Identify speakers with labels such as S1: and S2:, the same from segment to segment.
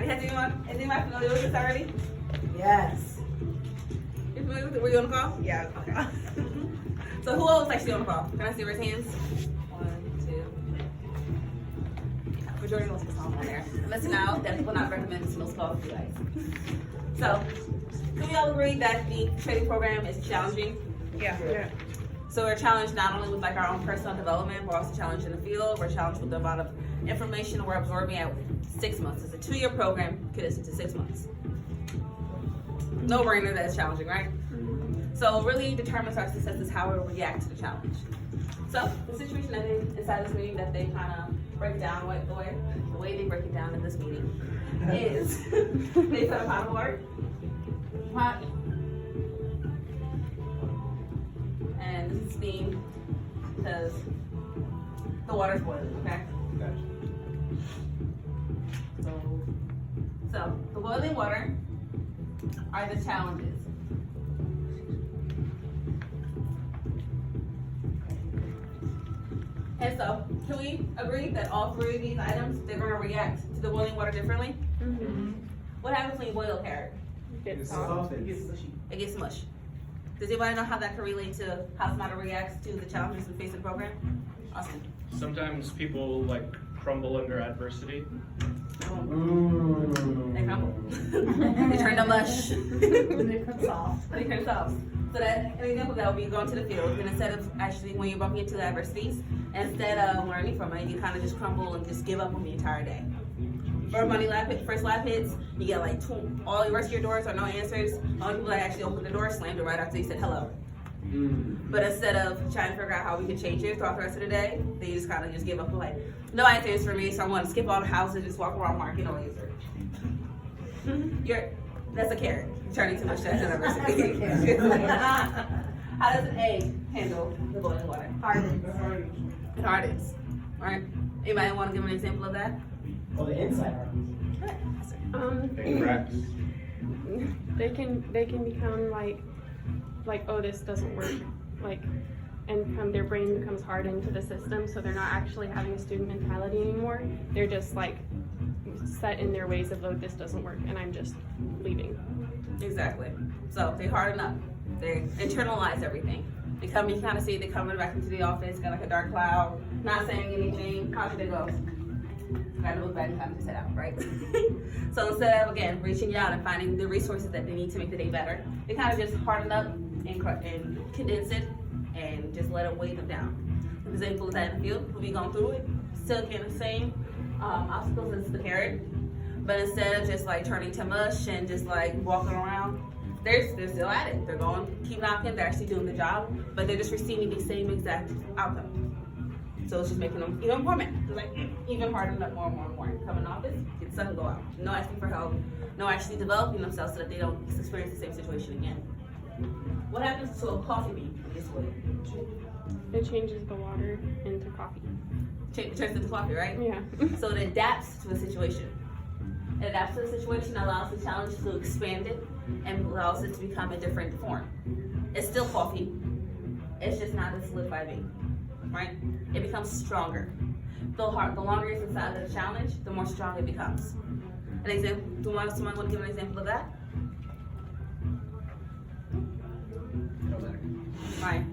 S1: Has anyone familiar with this already?
S2: Yes.
S1: You familiar with it? Were you on the call?
S2: Yeah.
S1: Okay. So who else actually on the call? Can I see raise hands? 1, 2. Yeah, majority of us on there. Listen out, that will not recommend this most call for you guys. So, can we all agree that the training program is challenging?
S2: Yeah.
S1: So we're challenged not only with like our own personal development, we're also challenged in the field. We're challenged with the amount of information we're absorbing at 6 months. It's a 2-year program, condensed into 6 months. No brainer that it's challenging, right? So really determines our success is how we react to the challenge. So the situation that they inside this meeting that they kind of break down the way they break it down in this meeting is they put a pot of water, and this is steam because the water's boiling, okay? So the boiling water are the challenges. And so, can we agree that all 3 of these items, they're going to react to the boiling water differently?
S2: Mm-hmm.
S1: What happens when you boil carrot?
S2: It's
S3: soft.
S2: It gets mushy.
S1: It gets mush. Does anybody know how that can relate to how somebody reacts to the challenges we face in the program? Austin.
S4: Sometimes people like crumble under adversity.
S1: They crumble. They turn to mush.
S2: They come soft.
S1: They turn soft. So that an example of that would be going to the field, and instead of actually when you're bumping into the adversities, instead of learning from it, you kind of just crumble and just give up on the entire day. First lap hits, you get like all the rest of your doors are no answers. The only people that actually opened the door slammed it right after you said hello. But instead of trying to figure out how we could change it throughout the rest of the day, they just kind of just give up and like, no answers for me, so I'm going to skip all the houses, just walk around market, no answer. That's a carrot. Turning too much to adversity. How does an egg handle the boiling water?
S2: Hardens.
S1: It hardens. Right? Anybody want to give an example of that?
S3: Oh, the inside hardens.
S4: It cracks.
S5: They can become like oh, this doesn't work, and their brain becomes hardened to the system, so they're not actually having a student mentality anymore. They're just like set in their ways of, oh, this doesn't work and I'm just leaving.
S1: Exactly. So they harden up. They internalize everything. You kind of see they coming back into the office, got like a dark cloud, not saying anything. How should it go? Kind of look back and kind of just head out, right? So instead of, again, reaching out and finding the resources that they need to make the day better, they kind of just harden up and condense it and just let it weigh them down. The example of that in the field, we'll be going through it, still getting the same obstacles as the carrot, but instead of just like turning to mush and just like walking around, they're still at it. They're going, keep knocking, they're actually doing the job, but they're just receiving the same exact outcome. So it's just making them even more mad, like even harden up more and more and more. Come in office, get sun, go out. No asking for help, no actually developing themselves so that they don't experience the same situation again. What happens to a coffee bean in this way?
S5: It changes the water into coffee.
S1: It turns into coffee, right?
S5: Yeah.
S1: So it adapts to the situation. It adapts to the situation, allows the challenge to expand it, and allows it to become a different form. It's still coffee. It's just not a solidified bean, right? It becomes stronger. The longer it's inside of the challenge, the more strong it becomes. An example, someone want to give an example of that? Right.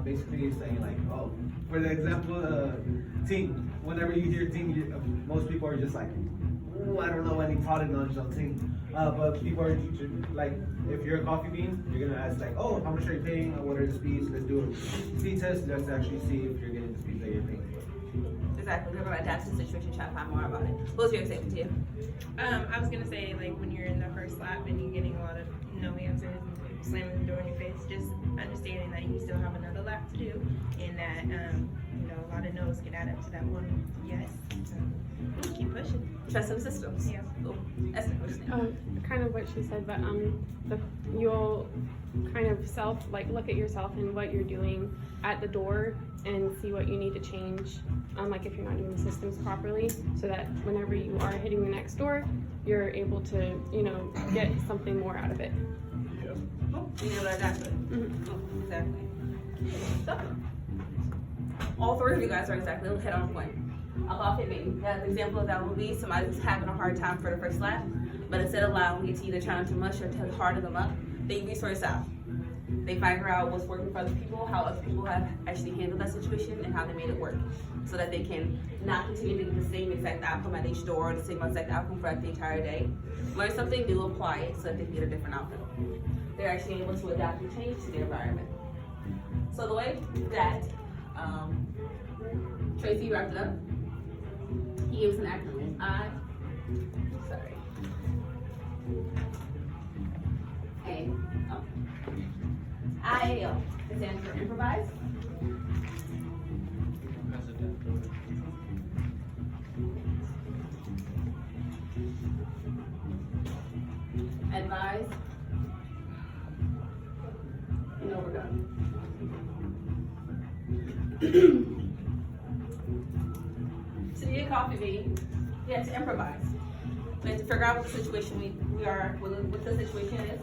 S3: Basically you're saying like, oh, for the example, team, whenever you hear team, most people are just like, ooh, I don't know any product knowledge on team. But people are like, if you're a coffee bean, you're gonna ask like, oh, how much are you paying? What are the speeds? Let's do a speed test. Let's actually see if you're getting the speeds that you're paying for.
S1: Exactly. We're going to adapt to the situation, try to find more about it. What was your example, Tia?
S6: I was gonna say, like, when you're in the first lap and you're getting a lot of no answers and slamming the door in your face, just understanding that you still have another lap to do, and that a lot of no's can add up to that one yes. So keep pushing.
S1: Trust in the systems.
S6: Yeah.
S1: Cool. Esther, what you think?
S5: Kind of what she said, but you'll kind of look at yourself and what you're doing at the door and see what you need to change, like if you're not doing the systems properly, so that whenever you are hitting the next door, you're able to, get something more out of it.
S1: Cool. You know what I got to it.
S5: Mm-hmm.
S1: Exactly. So, all 3 of you guys are exactly head on point. I'll call fit meeting. An example of that would be somebody who's having a hard time for the first lap, but instead of allowing you to either try not too much or to harden them up, they resource out. They figure out what's working for other people, how other people have actually handled that situation, and how they made it work, so that they can not continue to get the same exact outcome at each door, or the same exact outcome throughout the entire day. Learn something new, apply it, so that they can get a different outcome. They're actually able to adapt and change to their environment. So the way that Tracy wrapped it up, he gave us an acronym. IAL. It stands for improvise. Advise. And overcome. So you get coffee bean, you have to improvise. We have to figure out what the situation we are, what the situation is.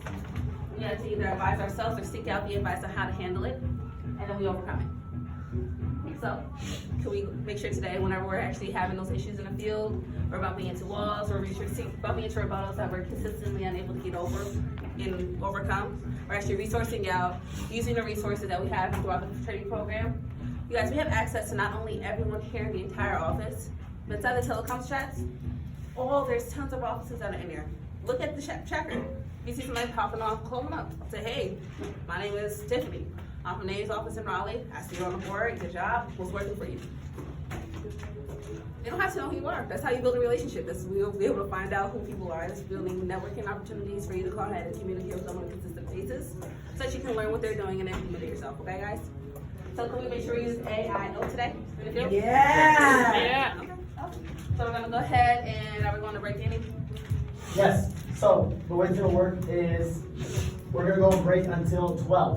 S1: We have to either advise ourselves or seek out the advice on how to handle it, and then we overcome it. So, can we make sure today, whenever we're actually having those issues in the field, we're bumping into walls, or bumping into rebuttals that we're consistently unable to get over and overcome, we're actually resourcing out, using the resources that we have throughout the training program. You guys, we have access to not only everyone here in the entire office, but inside the telecoms chats, there's tons of offices that are in there. Look at the tracker. You see somebody popping off, call them up. Say, hey, my name is Tiffany. I'm from the Navy's office in Raleigh. I see you on the board. Good job. What's working for you? You don't have to know who you are. That's how you build a relationship. We'll be able to find out who people are. It's building networking opportunities for you to call ahead and communicate with them on a consistent basis so that you can learn what they're doing and implement it yourself. Okay, guys? So can we make sure we use AIO today?
S2: Yeah.
S5: Yeah.
S1: Okay. So we're going to go ahead and are we going to break any?
S7: Yes, so the way it's gonna work is, we're gonna go break until 12.